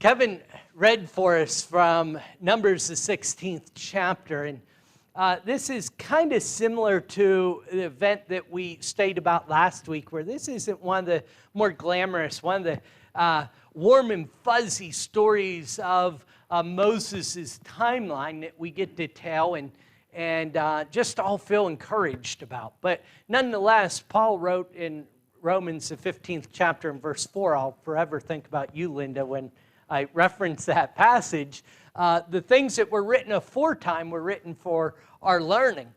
Kevin read for us from Numbers, the 16th chapter, and this is kind of similar to the event that we stated about last week, where this isn't one of the more glamorous, one of the warm and fuzzy stories of Moses' timeline that we get to tell and just all feel encouraged about. But nonetheless, Paul wrote in Romans, the 15th chapter, in verse 4, I'll forever think about you, Linda, when I reference that passage. The things that were written aforetime were written for our learning.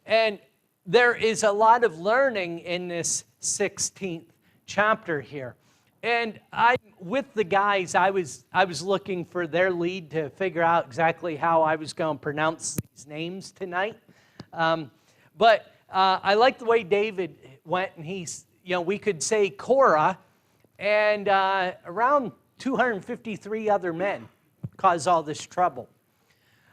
And there is a lot of learning in this 16th chapter here. And with the guys, I was looking for their lead to figure out exactly how I was going to pronounce these names tonight. But I like the way David went, and we could say Korah, and around 253 other men cause all this trouble.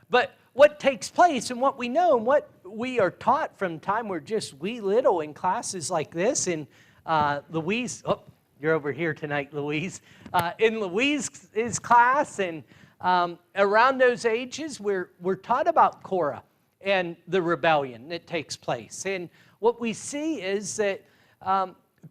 But what takes place and what we know and what we are taught from time we're just wee little in classes like this, and Louise, you're over here tonight, Louise. In Louise's class and around those ages, we're taught about Korah and the rebellion that takes place. And what we see is that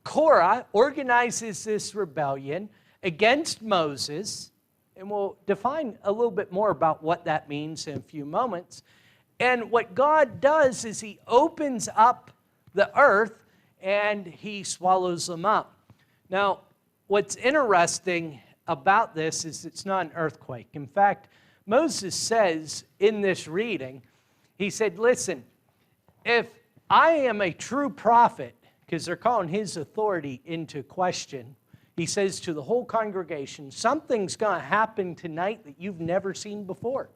Korah organizes this rebellion against Moses, and we'll define a little bit more about what that means in a few moments. And what God does is he opens up the earth and he swallows them up. Now, what's interesting about this is it's not an earthquake. In fact, Moses says in this reading, he said, listen, if I am a true prophet, because they're calling his authority into question, he says to the whole congregation, something's going to happen tonight that you've never seen before.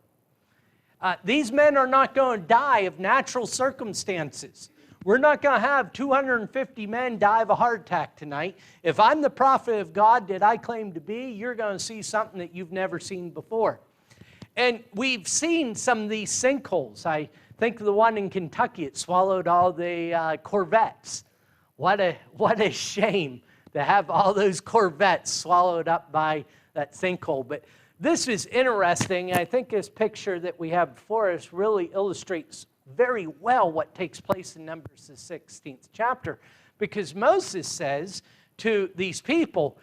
These men are not going to die of natural circumstances. We're not going to have 250 men die of a heart attack tonight. If I'm the prophet of God that I claim to be, you're going to see something that you've never seen before. And we've seen some of these sinkholes. I think the one in Kentucky, it swallowed all the Corvettes. What a shame to have all those Corvettes swallowed up by that sinkhole. But this is interesting. I think this picture that we have before us really illustrates very well what takes place in Numbers, the 16th chapter. Because Moses says to these people,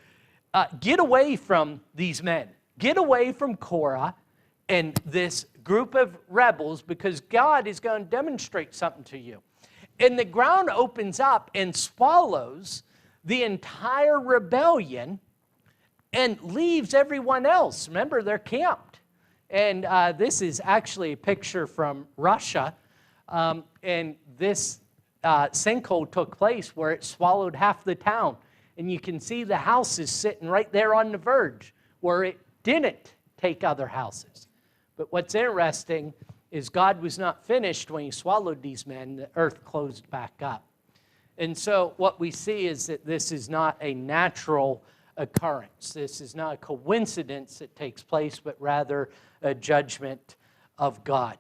get away from these men. Get away from Korah and this group of rebels, because God is going to demonstrate something to you. And the ground opens up and swallows the entire rebellion and leaves everyone else. Remember, they're camped. And this is actually a picture from Russia. And this sinkhole took place where it swallowed half the town. And you can see the houses sitting right there on the verge where it didn't take other houses. But what's interesting is God was not finished when he swallowed these men. The earth closed back up. And so what we see is that this is not a natural occurrence. This is not a coincidence that takes place, but rather a judgment of God.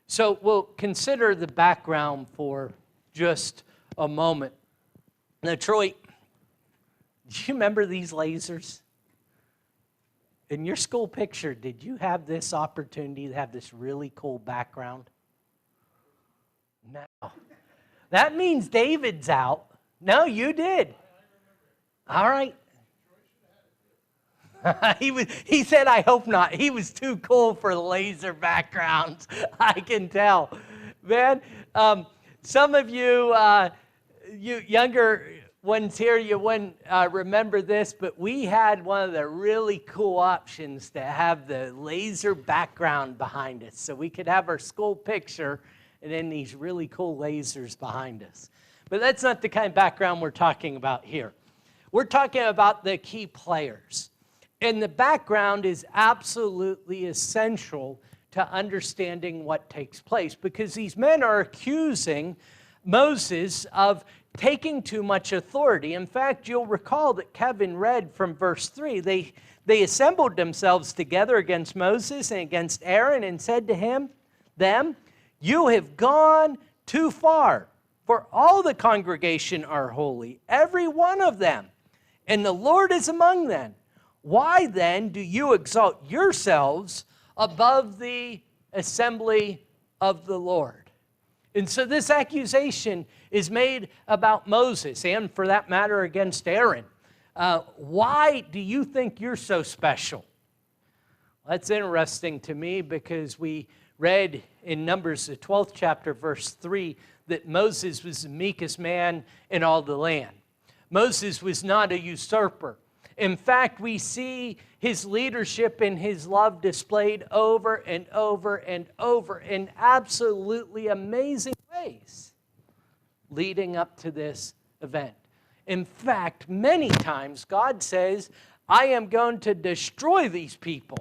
So we'll consider the background for just a moment. Now, Troy, do you remember these lasers? In your school picture, did you have this opportunity to have this really cool background? No. That means David's out. No, you did. All right. He said, I hope not. He was too cool for laser backgrounds. I can tell. Man, some of you, you younger ones here, you wouldn't remember this, but we had one of the really cool options to have the laser background behind us. So we could have our school picture and then these really cool lasers behind us. But that's not the kind of background we're talking about here. We're talking about the key players. And the background is absolutely essential to understanding what takes place, because these men are accusing Moses of taking too much authority. In fact, you'll recall that Kevin read from verse 3. They assembled themselves together against Moses and against Aaron and said to them, you have gone too far, for all the congregation are holy, every one of them, and the Lord is among them. Why then do you exalt yourselves above the assembly of the Lord? And so this accusation is made about Moses, and for that matter, against Aaron. Why do you think you're so special? That's interesting to me because we read in Numbers, the 12th chapter, verse 3, that Moses was the meekest man in all the land. Moses was not a usurper. In fact, we see his leadership and his love displayed over and over and over in absolutely amazing ways leading up to this event. In fact, many times God says, I am going to destroy these people.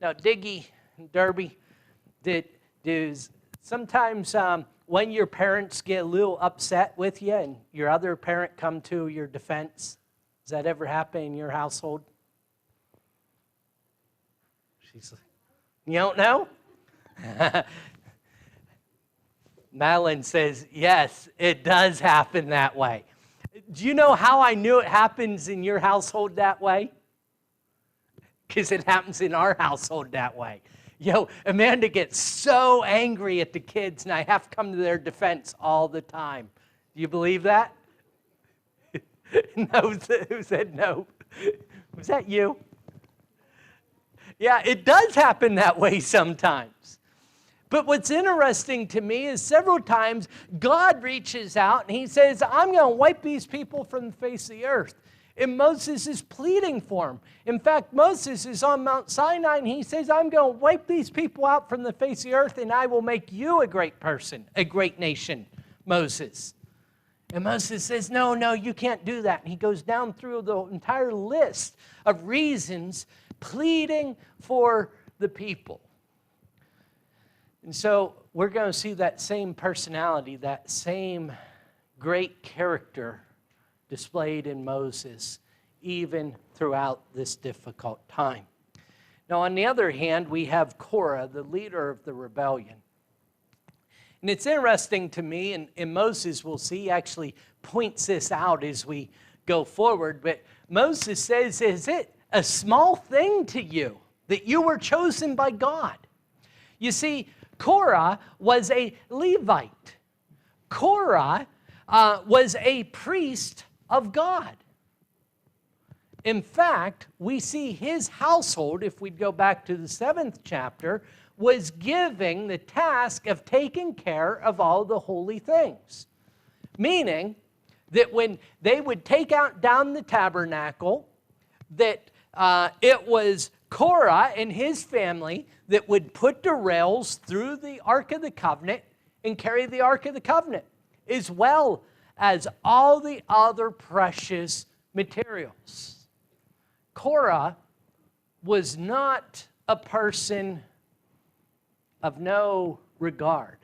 Now, Diggy and Derby, does sometimes when your parents get a little upset with you and your other parent come to your defense, does that ever happen in your household? She's like, you don't know? Madeline says, yes, it does happen that way. Do you know how I knew it happens in your household that way? Because it happens in our household that way. Amanda gets so angry at the kids, and I have to come to their defense all the time. Do you believe that? No, who said no? Was that you? Yeah, it does happen that way sometimes. But what's interesting to me is several times God reaches out and he says, I'm going to wipe these people from the face of the earth. And Moses is pleading for him. In fact, Moses is on Mount Sinai and he says, I'm going to wipe these people out from the face of the earth and I will make you a great person, a great nation, Moses. And Moses says, no, you can't do that. And he goes down through the entire list of reasons pleading for the people. And so we're going to see that same personality, that same great character displayed in Moses, even throughout this difficult time. Now, on the other hand, we have Korah, the leader of the rebellion. And it's interesting to me, and Moses, we'll see, actually points this out as we go forward, but Moses says, is it a small thing to you that you were chosen by God? You see, Korah was a Levite. Korah was a priest of God. In fact, we see his household, if we go back to the 7th chapter, was giving the task of taking care of all the holy things. Meaning that when they would take down the tabernacle, that it was Korah and his family that would put the rails through the Ark of the Covenant and carry the Ark of the Covenant, as well as all the other precious materials. Korah was not a person of no regard.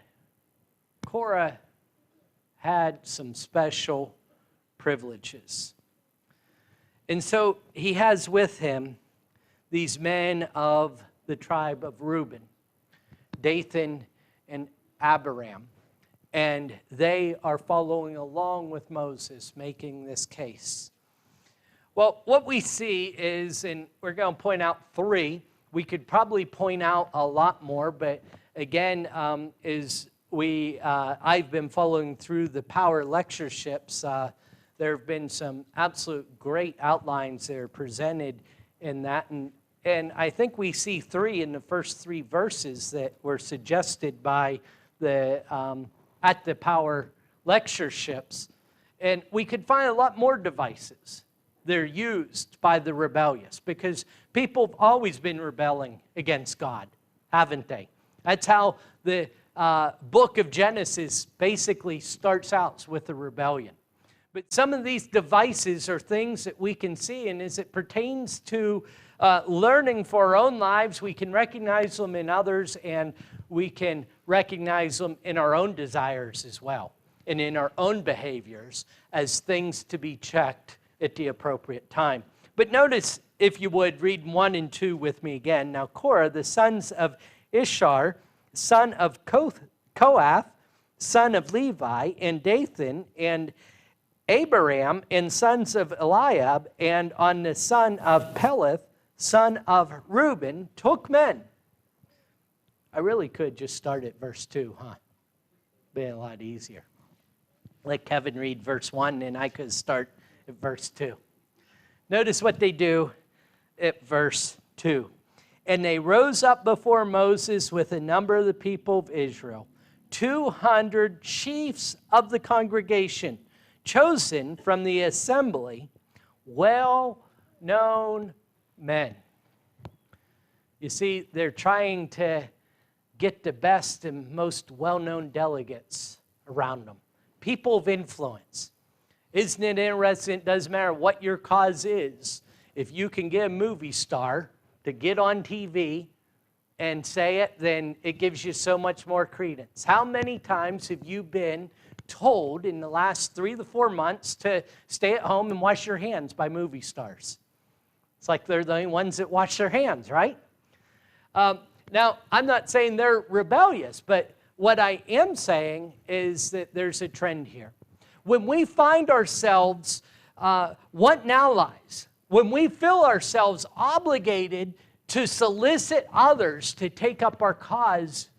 Korah had some special privileges. And so he has with him these men of the tribe of Reuben, Dathan and Abiram. And they are following along with Moses, making this case. Well, what we see is, and we're going to point out 3. We could probably point out a lot more, but again, I've been following through the power lectureships. There have been some absolute great outlines that are presented in that, and I think we see 3 in the first 3 verses that were suggested by the at the power lectureships, and we could find a lot more devices. They're used by the rebellious because people have always been rebelling against God, haven't they? That's how the book of Genesis basically starts out, with a rebellion. But some of these devices are things that we can see, and as it pertains to learning for our own lives, we can recognize them in others, and we can recognize them in our own desires as well, and in our own behaviors as things to be checked at the appropriate time. But notice, if you would, read 1 and 2 with me again. Now, Korah, the sons of Ishar, son of Kohath, son of Levi, and Dathan, and Abiram and sons of Eliab, and on the son of Peleth, son of Reuben, took men. I really could just start at verse 2, huh? Been a lot easier. Let Kevin read verse 1, and I could start at verse 2. Notice what they do at verse 2. And they rose up before Moses with a number of the people of Israel, 200 chiefs of the congregation, chosen from the assembly, well-known men. You see, they're trying to get the best and most well-known delegates around them. People of influence. Isn't it interesting? It doesn't matter what your cause is. If you can get a movie star to get on TV and say it, then it gives you so much more credence. How many times have you been told in the last 3 to 4 months to stay at home and wash your hands by movie stars? It's like they're the only ones that wash their hands, right? Now, I'm not saying they're rebellious, but what I am saying is that there's a trend here. When we find ourselves wanting allies, when we feel ourselves obligated to solicit others to take up our cause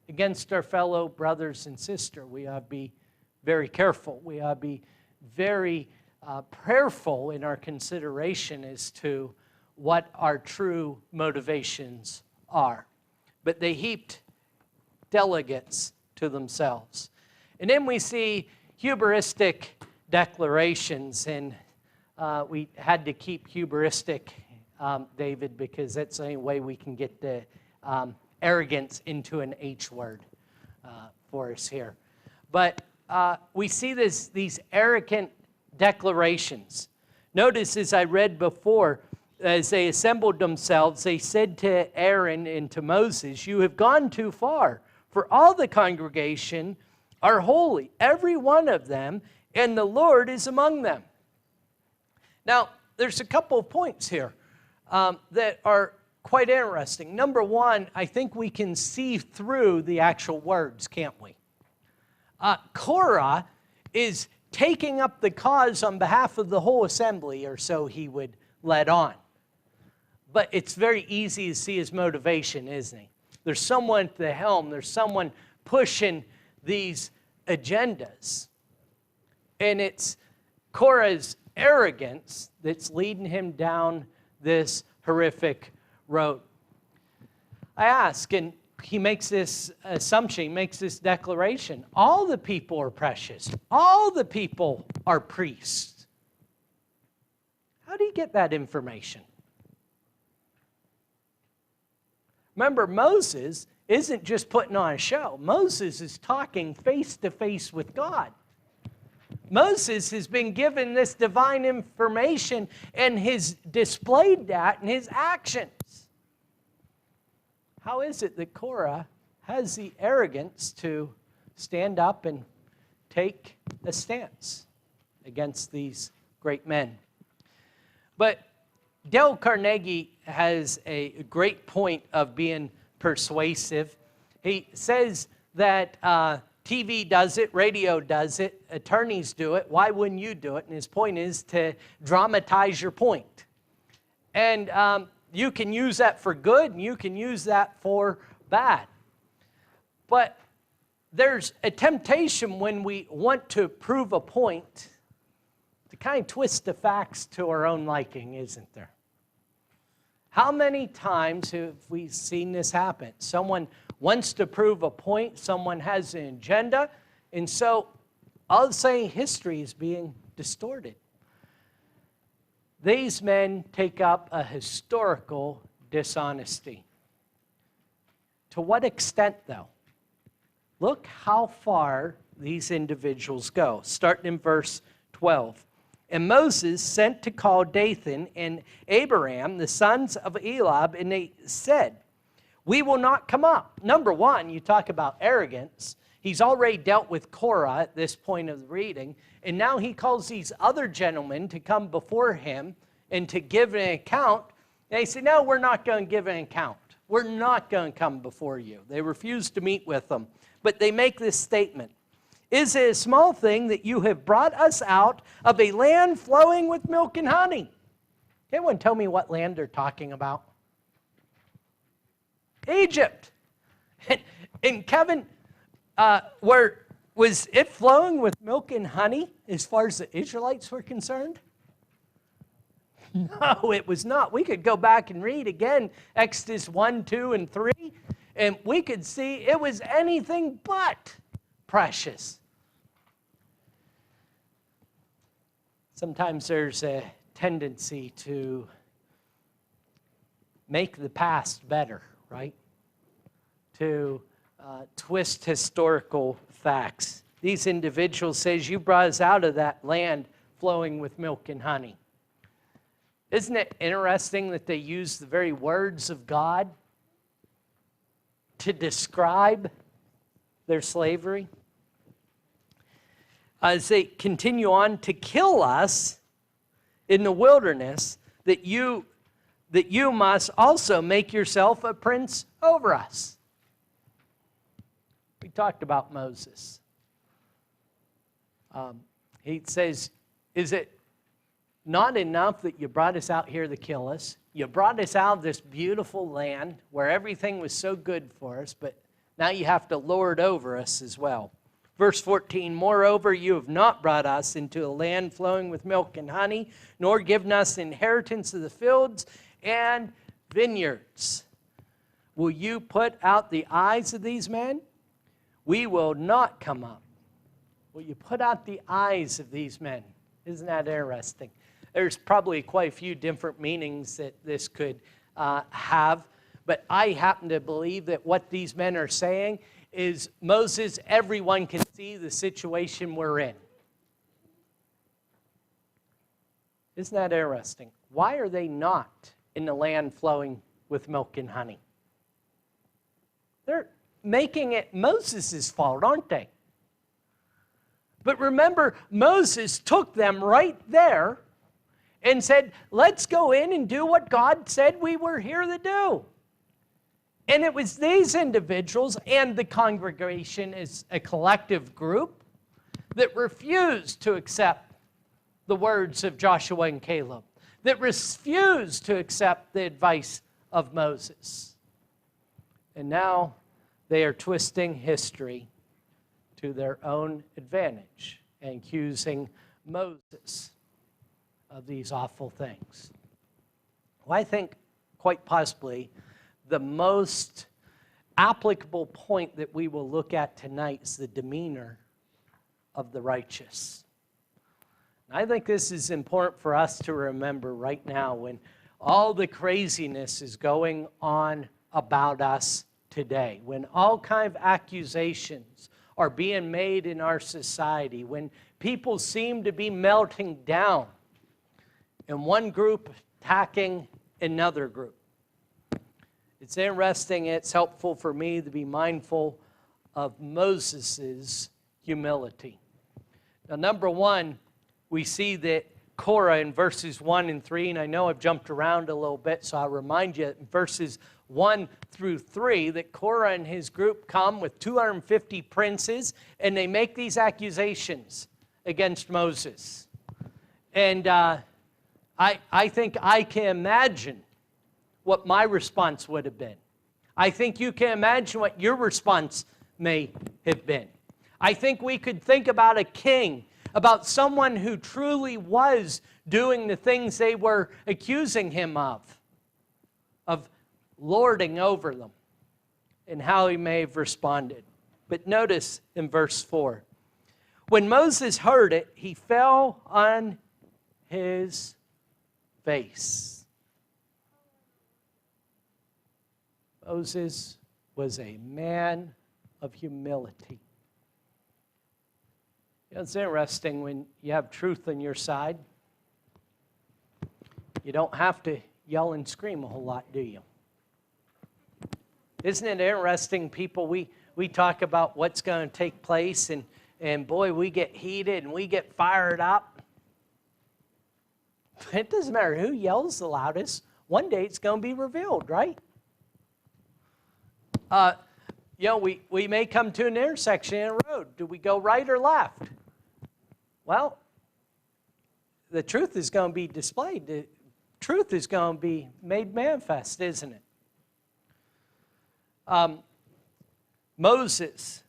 against our fellow brothers and sisters, we ought to be very careful. We ought to be very prayerful in our consideration as to what our true motivations are. But they heaped delegates to themselves. And then we see hubristic declarations, and we had to keep hubristic, David, because that's the only way we can get the arrogance into an H word for us here. But we see these arrogant declarations. Notice, as I read before, as they assembled themselves, they said to Aaron and to Moses, "You have gone too far, for all the congregation are holy, every one of them, and the Lord is among them." Now, there's a couple of points here that are quite interesting. Number one, I think we can see through the actual words, can't we? Korah is taking up the cause on behalf of the whole assembly, or so he would let on. But it's very easy to see his motivation, isn't it? There's someone at the helm. There's someone pushing these agendas. And it's Korah's arrogance that's leading him down this horrific road. I ask, and he makes this assumption, he makes this declaration. All the people are precious. All the people are priests. How do you get that information? Remember, Moses isn't just putting on a show. Moses is talking face to face with God. Moses has been given this divine information and has displayed that in his actions. How is it that Korah has the arrogance to stand up and take a stance against these great men? But Dale Carnegie has a great point of being persuasive. He says that TV does it, radio does it, attorneys do it. Why wouldn't you do it? And his point is to dramatize your point. And you can use that for good, and you can use that for bad. But there's a temptation when we want to prove a point to kind of twist the facts to our own liking, isn't there? How many times have we seen this happen? Someone wants to prove a point, someone has an agenda, and so all of a sudden history is being distorted. These men take up a historical dishonesty. To what extent, though? Look how far these individuals go. Starting in verse 12. And Moses sent to call Dathan and Abiram, the sons of Eliab, and they said, "We will not come up." Number one, you talk about arrogance. He's already dealt with Korah at this point of the reading, and now he calls these other gentlemen to come before him and to give an account. And they say, "No, we're not going to give an account. We're not going to come before you." They refuse to meet with them. But they make this statement. Is it a small thing that you have brought us out of a land flowing with milk and honey? Can anyone tell me what land they're talking about? Egypt. And Kevin, was it flowing with milk and honey as far as the Israelites were concerned? No, it was not. We could go back and read again Exodus 1, 2, and 3, and we could see it was anything but precious. Sometimes there's a tendency to make the past better, right? To twist historical facts. These individuals says, you brought us out of that land flowing with milk and honey. Isn't it interesting that they use the very words of God to describe their slavery? As they continue on to kill us in the wilderness, that you must also make yourself a prince over us. We talked about Moses. He says, is it not enough that you brought us out here to kill us? You brought us out of this beautiful land where everything was so good for us, but now you have to lord over us as well. Verse 14, moreover, you have not brought us into a land flowing with milk and honey, nor given us inheritance of the fields and vineyards. Will you put out the eyes of these men? We will not come up. Will you put out the eyes of these men? Isn't that interesting? There's probably quite a few different meanings that this could have, but I happen to believe that what these men are saying is, Moses, everyone can see the situation we're in. Isn't that interesting? Why are they not in the land flowing with milk and honey? They're making it Moses' fault, aren't they? But remember, Moses took them right there and said, let's go in and do what God said we were here to do. And it was these individuals and the congregation as a collective group that refused to accept the words of Joshua and Caleb, that refused to accept the advice of Moses. And now they are twisting history to their own advantage and accusing Moses of these awful things. Well, I think quite possibly the most applicable point that we will look at tonight is the demeanor of the righteous. And I think this is important for us to remember right now when all the craziness is going on about us today, when all kinds of accusations are being made in our society, when people seem to be melting down and one group attacking another group. It's interesting, it's helpful for me to be mindful of Moses' humility. Now, number one, we see that Korah in verses 1 and 3, and I know I've jumped around a little bit, so I'll remind you in verses 1 through 3 that Korah and his group come with 250 princes, and they make these accusations against Moses. And I think I can imagine what my response would have been. I think you can imagine what your response may have been. I think we could think about a king, about someone who truly was doing the things they were accusing him of lording over them, and how he may have responded. But notice in verse 4, when Moses heard it, he fell on his face. Moses was a man of humility. You know, it's interesting when you have truth on your side. You don't have to yell and scream a whole lot, do you? Isn't it interesting, people, we talk about what's going to take place, and boy, we get heated and we get fired up. It doesn't matter who yells the loudest. One day it's going to be revealed, right? we may come to an intersection in a road. Do we go right or left? Well, the truth is going to be displayed. The truth is going to be made manifest, isn't it? Moses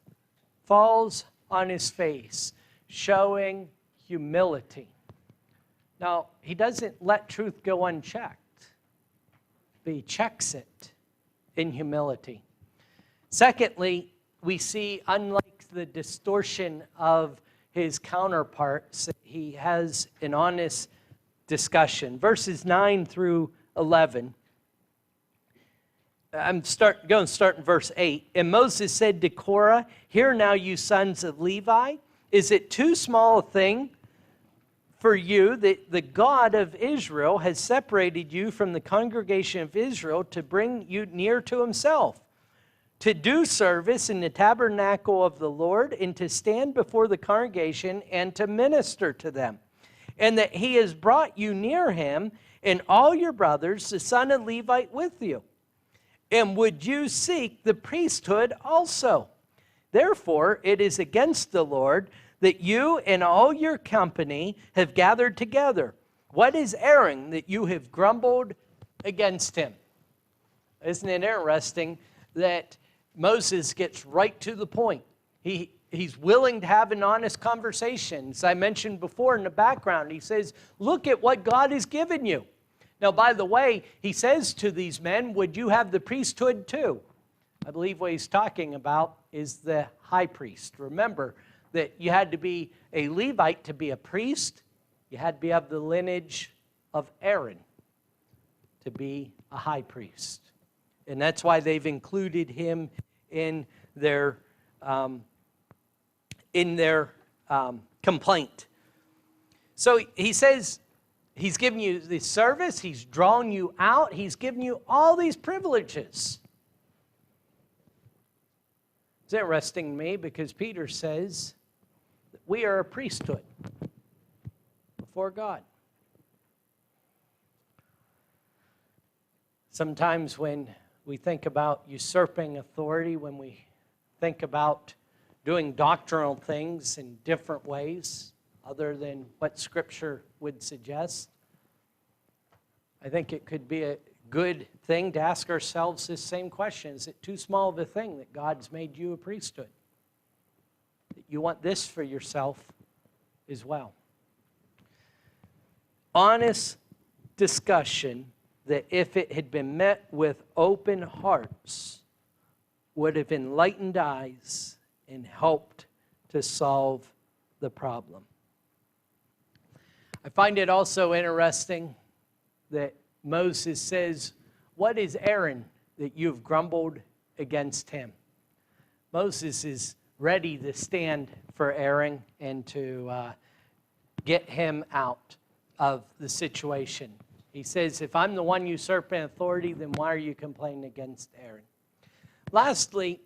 falls on his face, showing humility. Now, he doesn't let truth go unchecked, but he checks it in humility. Secondly, we see, unlike the distortion of his counterparts, he has an honest discussion. Verses 9 through 11. I'm going to start in verse 8. And Moses said to Korah, "Hear now, you sons of Levi, is it too small a thing for you that the God of Israel has separated you from the congregation of Israel to bring you near to himself, to do service in the tabernacle of the Lord, and to stand before the congregation and to minister to them? And that he has brought you near him and all your brothers, the son of Levite, with you. And would you seek the priesthood also? Therefore, it is against the Lord that you and all your company have gathered together. What is Aaron that you have grumbled against him?" Isn't it interesting that Moses gets right to the point? He's willing to have an honest conversation. As I mentioned before in the background, he says, look at what God has given you. Now, by the way, he says to these men, would you have the priesthood too? I believe what he's talking about is the high priest. Remember that you had to be a Levite to be a priest. You had to be of the lineage of Aaron to be a high priest. And that's why they've included him in their complaint. So he says, he's given you the service, he's drawn you out, he's given you all these privileges. It's interesting to me because Peter says that we are a priesthood before God. Sometimes when we think about usurping authority, when we think about doing doctrinal things in different ways other than what Scripture would suggest, I think it could be a good thing to ask ourselves this same question. Is it too small of a thing that God's made you a priesthood? That you want this for yourself as well? Honest discussion that, if it had been met with open hearts, would have enlightened eyes and helped to solve the problem. I find it also interesting that Moses says, what is Aaron that you've grumbled against him? Moses is ready to stand for Aaron and to get him out of the situation. He says, if I'm the one usurping authority, then why are you complaining against Aaron? Lastly,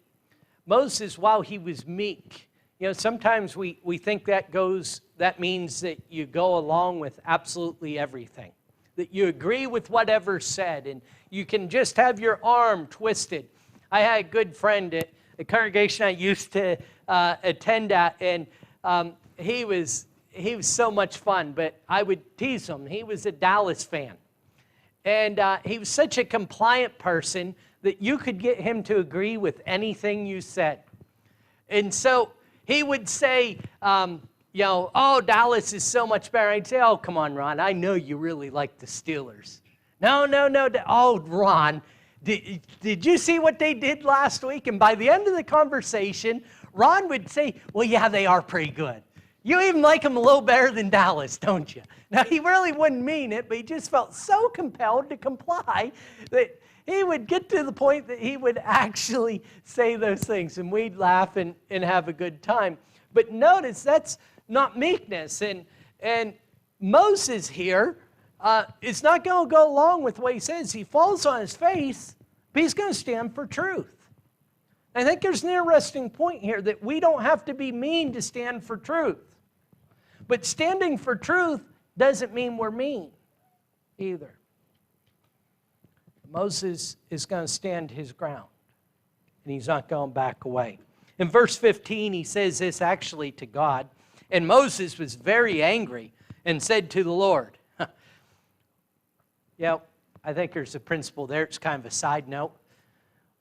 Moses, while he was meek, sometimes we think that means that you go along with absolutely everything, that you agree with whatever's said, and you can just have your arm twisted. I had a good friend at a congregation I used to attend at, and he was so much fun, but I would tease him. He was a Dallas fan, and he was such a compliant person that you could get him to agree with anything you said. And so he would say, oh, Dallas is so much better. I'd say, oh, come on, Ron, I know you really like the Steelers. No. Oh, Ron, did you see what they did last week? And by the end of the conversation, Ron would say, well, yeah, they are pretty good. You even like them a little better than Dallas, don't you? Now, he really wouldn't mean it, but he just felt so compelled to comply that he would get to the point that he would actually say those things, and we'd laugh and have a good time. But notice, that's not meekness. And Moses here is not going to go along with what he says. He falls on his face, but he's going to stand for truth. I think there's an interesting point here that we don't have to be mean to stand for truth. But standing for truth doesn't mean we're mean either. Moses is going to stand his ground. and he's not going back away. In verse 15, he says this actually to God. And Moses was very angry and said to the Lord, I think there's a principle there. It's kind of a side note.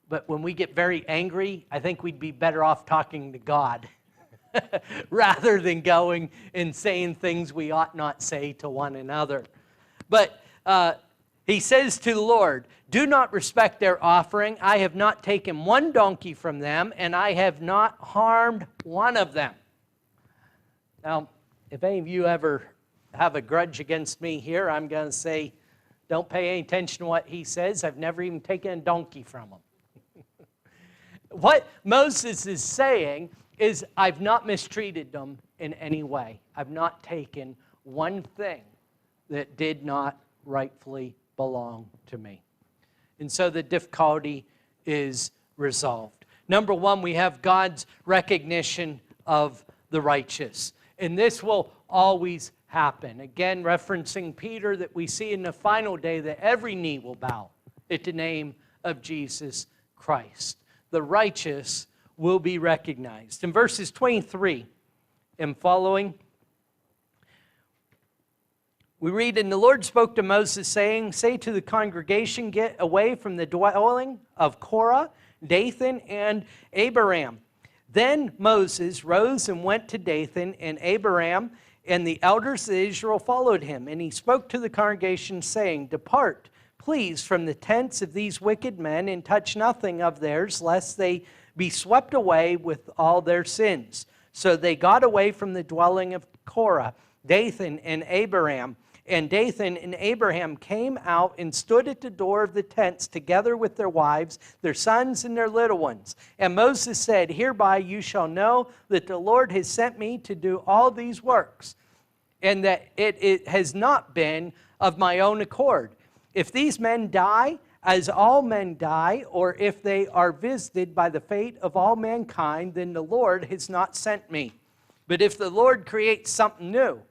But when we get very angry, I think we'd be better off talking to God rather than going and saying things we ought not say to one another. But he says to the Lord, do not respect their offering. I have not taken one donkey from them, and I have not harmed one of them. Now, if any of you ever have a grudge against me here, I'm going to say, don't pay any attention to what he says. I've never even taken a donkey from him. What Moses is saying is, I've not mistreated them in any way. I've not taken one thing that did not rightfully belong to me. And so the difficulty is resolved. Number one, we have God's recognition of the righteous. And this will always happen. Again, referencing Peter, that we see in the final day that every knee will bow at the name of Jesus Christ. The righteous will be recognized. In verses 23 and following, we read, and the Lord spoke to Moses, saying, say to the congregation, get away from the dwelling of Korah, Dathan, and Abiram. Then Moses rose and went to Dathan, and Abiram and the elders of Israel followed him. And he spoke to the congregation, saying, depart, please, from the tents of these wicked men, and touch nothing of theirs, lest they be swept away with all their sins. So they got away from the dwelling of Korah, Dathan, and Abiram. And Dathan and Abiram came out and stood at the door of the tents together with their wives, their sons, and their little ones. And Moses said, hereby you shall know that the Lord has sent me to do all these works, and that it has not been of my own accord. If these men die, as all men die, or if they are visited by the fate of all mankind, then the Lord has not sent me. But if the Lord creates something new,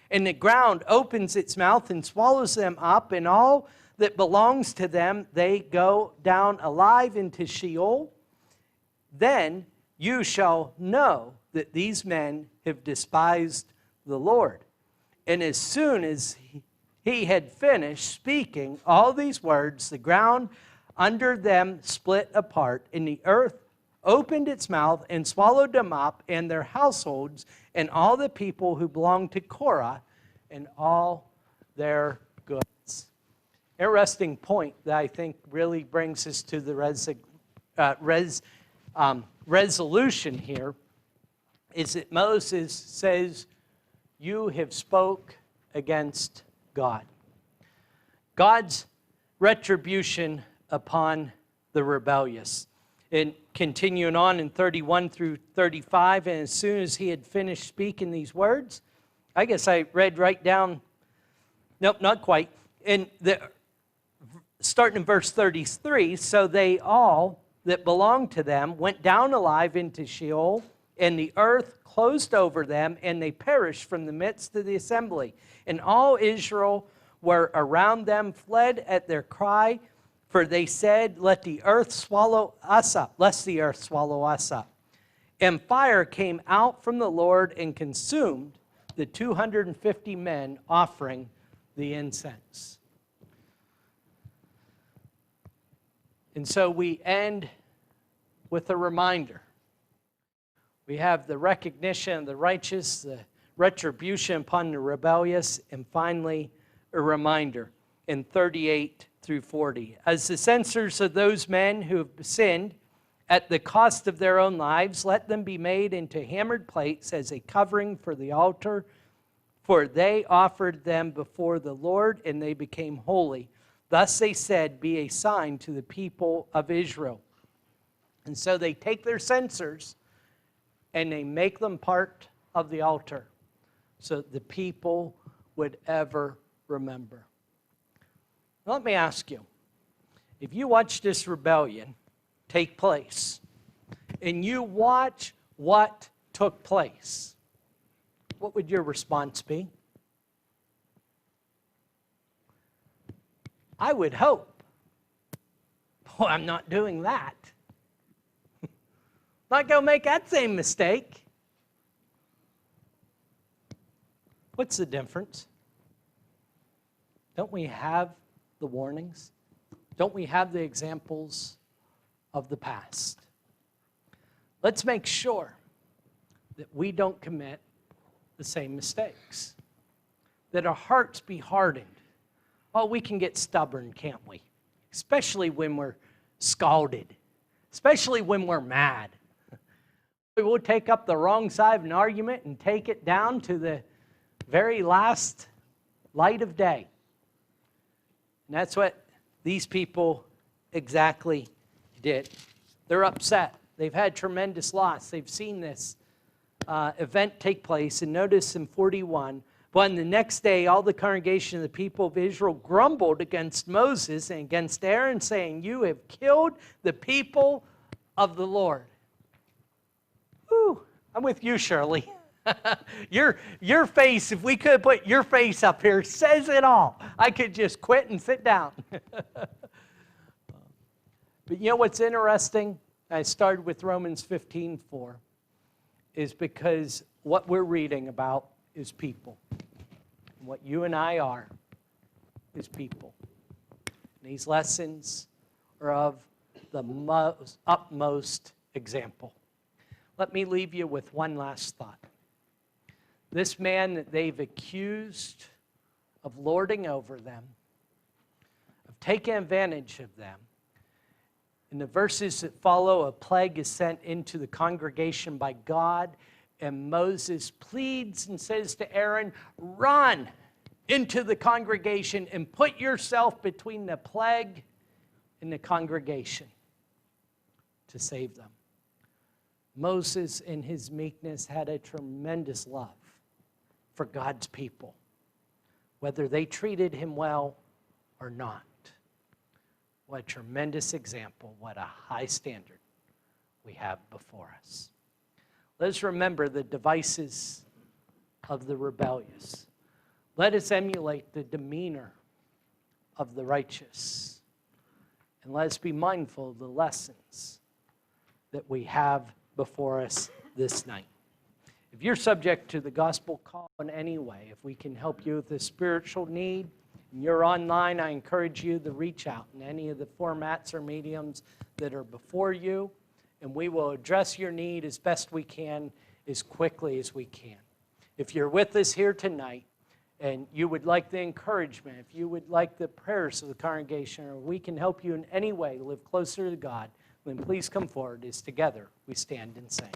and the ground opens its mouth and swallows them up, and all that belongs to them, they go down alive into Sheol, then you shall know that these men have despised the Lord. And as soon as he had finished speaking all these words, the ground under them split apart, and the earth opened its mouth and swallowed them up and their households and all the people who belonged to Korah and all their goods. Interesting point that I think really brings us to the resolution here is that Moses says, you have spoke against God. God's retribution upon the rebellious. And continuing on in 31 through 35, and as soon as he had finished speaking these words, I guess I read right down, nope, not quite, starting in verse 33, so they all that belonged to them went down alive into Sheol, and the earth closed over them, and they perished from the midst of the assembly. And all Israel were around them, fled at their cry, for they said, let the earth swallow us up, lest the earth swallow us up. And fire came out from the Lord and consumed the 250 men offering the incense. And so we end with a reminder. We have the recognition of the righteous, the retribution upon the rebellious, and finally a reminder in 38 through 40. As the censers of those men who have sinned at the cost of their own lives, let them be made into hammered plates as a covering for the altar, for they offered them before the Lord, and they became holy. Thus they said, be a sign to the people of Israel. And so they take their censers and they make them part of the altar so that the people would ever remember. Let me ask you, if you watch this rebellion take place and you watch what took place, what would your response be? I would hope, oh, I'm not doing that. Not going to make that same mistake. What's the difference? Don't we have the warnings? Don't we have the examples of the past? Let's make sure that we don't commit the same mistakes, that our hearts be hardened. Oh, we can get stubborn, can't we? Especially when we're scalded, especially when we're mad. We'll take up the wrong side of an argument and take it down to the very last light of day. And that's what these people exactly did. They're upset. They've had tremendous loss. They've seen this event take place. And notice in 41, but on the next day, all the congregation of the people of Israel grumbled against Moses and against Aaron, saying, "You have killed the people of the Lord." Whew, I'm with you, Shirley. Your face, if we could put your face up here, says it all. I could just quit and sit down. But you know what's interesting? I started with Romans 15:4, is because what we're reading about is people. And what you and I are is people. And these lessons are of the utmost example. Let me leave you with one last thought. This man that they've accused of lording over them, of taking advantage of them, in the verses that follow, a plague is sent into the congregation by God, and Moses pleads and says to Aaron, "Run into the congregation and put yourself between the plague and the congregation to save them." Moses, in his meekness, had a tremendous love for God's people, whether they treated him well or not. What a tremendous example, what a high standard we have before us. Let us remember the devices of the rebellious. Let us emulate the demeanor of the righteous. And let us be mindful of the lessons that we have before us this night. If you're subject to the gospel call in any way, if we can help you with a spiritual need, and you're online, I encourage you to reach out in any of the formats or mediums that are before you, and we will address your need as best we can, as quickly as we can. If you're with us here tonight, and you would like the encouragement, if you would like the prayers of the congregation, or we can help you in any way to live closer to God, then please come forward as together we stand and sing.